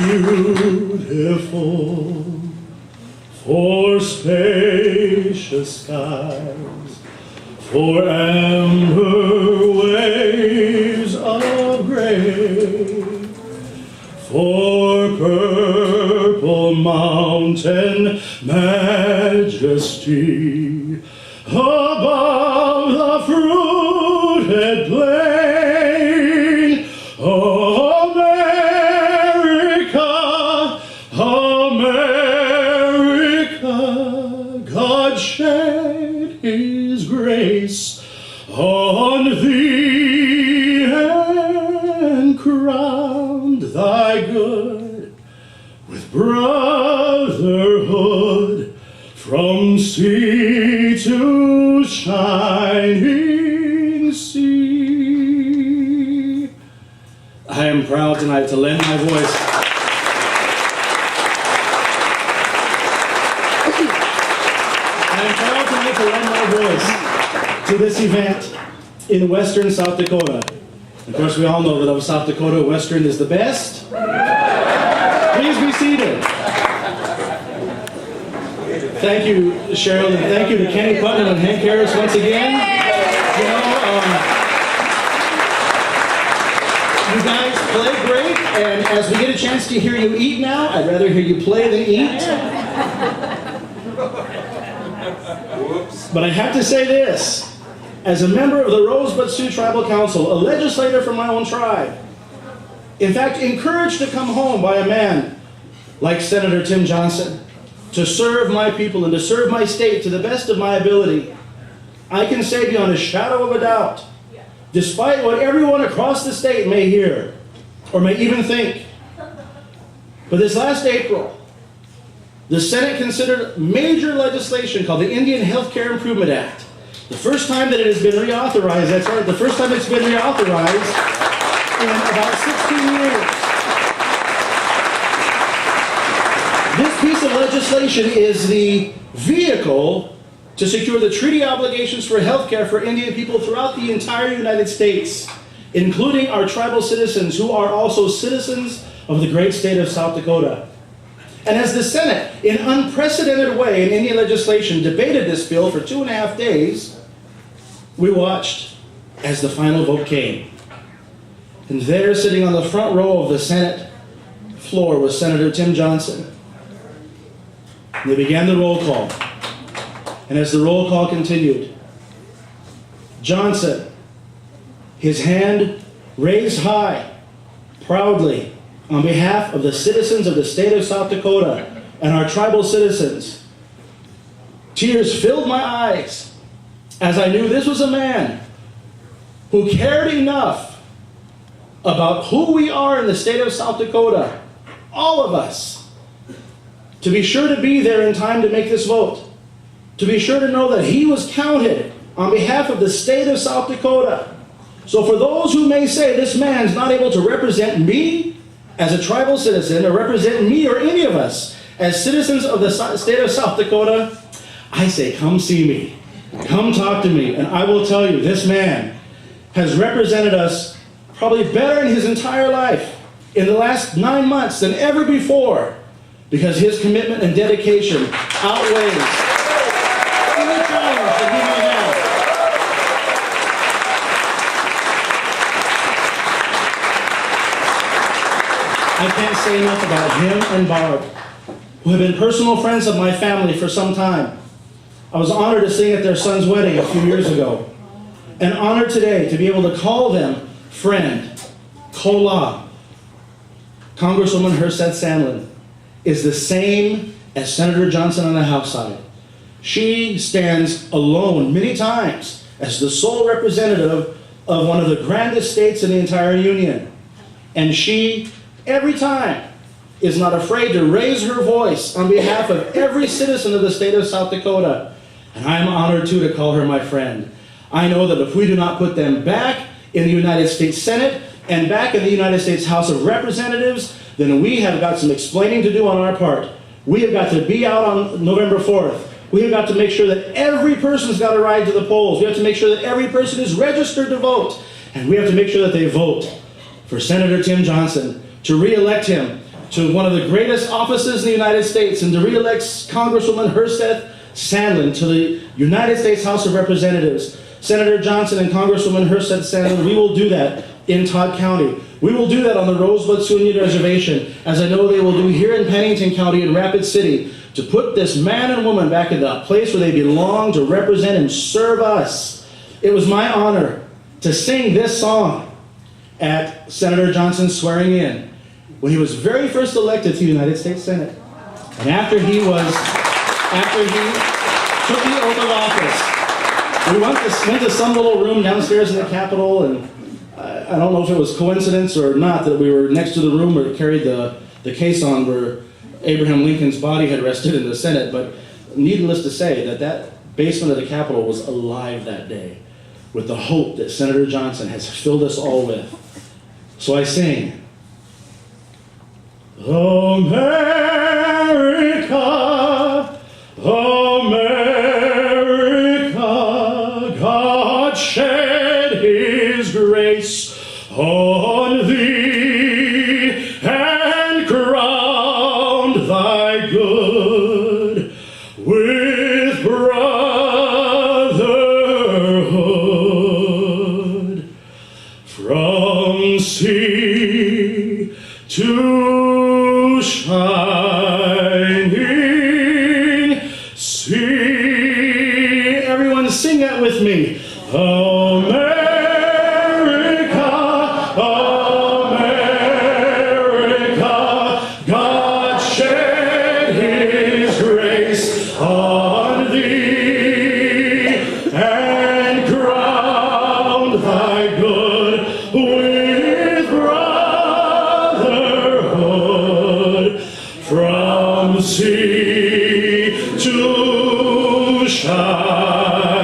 beautiful for spacious skies, for amber waves of gray, for purple mountain majesty, above the fruited plain. Oh, America, America, God shed his grace on thee and crowned thy good with brotherhood from sea to shining sea. I am proud tonight to lend my voice. I am proud tonight to lend my voice to this event in western South Dakota. Of course, we all know that of South Dakota, western is the best. Please be seated. Thank you, Cheryl, and thank you to Kenny Putnam and Hank Harris once again. You guys play great, and as we get a chance to hear you eat now, I'd rather hear you play than eat. But I have to say this. As a member of the Rosebud Sioux Tribal Council, a legislator from my own tribe, in fact, encouraged to come home by a man like Senator Tim Johnson, to serve my people and to serve my state to the best of my ability, I can say beyond a shadow of a doubt, despite what everyone across the state may hear or may even think, but this last April, the Senate considered major legislation called the Indian Health Care Improvement Act. The first time that it has been reauthorized, that's right, the first time it's been reauthorized in about 16 years. This piece of legislation is the vehicle to secure the treaty obligations for health care for Indian people throughout the entire United States, including our tribal citizens who are also citizens of the great state of South Dakota. And as the Senate, in unprecedented way in Indian legislation, debated this bill for 2.5 days, we watched as the final vote came. And there, sitting on the front row of the Senate floor, was Senator Tim Johnson. They began the roll call. And as the roll call continued, Johnson, his hand raised high, proudly, on behalf of the citizens of the state of South Dakota and our tribal citizens, tears filled my eyes as I knew this was a man who cared enough about who we are in the state of South Dakota, all of us, to be sure to be there in time to make this vote, to be sure to know that he was counted on behalf of the state of South Dakota. So for those who may say this man's not able to represent me as a tribal citizen, or represent me or any of us as citizens of the state of South Dakota, I say, come see me. Come talk to me, and I will tell you, this man has represented us probably better in his entire life in the last 9 months than ever before, because his commitment and dedication outweighs any challenge that he may have. I can't say enough about him and Barb, who have been personal friends of my family for some time. I was honored to sing at their son's wedding a few years ago, and honored today to be able to call them friend. Kola, Congresswoman Herseth Sandlin, is the same as Senator Johnson on the House side. She stands alone many times as the sole representative of one of the grandest states in the entire union. And she, every time, is not afraid to raise her voice on behalf of every citizen of the state of South Dakota. And I'm honored too to call her my friend. I know that if we do not put them back in the United States Senate and back in the United States House of Representatives, then we have got some explaining to do on our part. We have got to be out on November 4th. We have got to make sure that every person's got a ride to the polls. We have to make sure that every person is registered to vote. And we have to make sure that they vote for Senator Tim Johnson, to re-elect him to one of the greatest offices in the United States and to re-elect Congresswoman Herseth Sandlin to the United States House of Representatives. Senator Johnson and Congresswoman Herseth Sandlin, we will do that in Todd County. We will do that on the Rosebud Sioux Indian Reservation, as I know they will do here in Pennington County and Rapid City, to put this man and woman back in the place where they belong to represent and serve us. It was my honor to sing this song at Senator Johnson's swearing in when he was very first elected to the United States Senate. And after he took the oath of office, we went to some little room downstairs in the Capitol, and I don't know if it was coincidence or not that we were next to the room where it carried the caisson where Abraham Lincoln's body had rested in the Senate, but needless to say that basement of the Capitol was alive that day with the hope that Senator Johnson has filled us all with. So I sing, America, America, God shed his grace on thee and crowned thy good with brotherhood. From sea to shining sea. Everyone sing that with me. America, America, God shed his grace on thee and crowned thy good with brotherhood. From sea to shining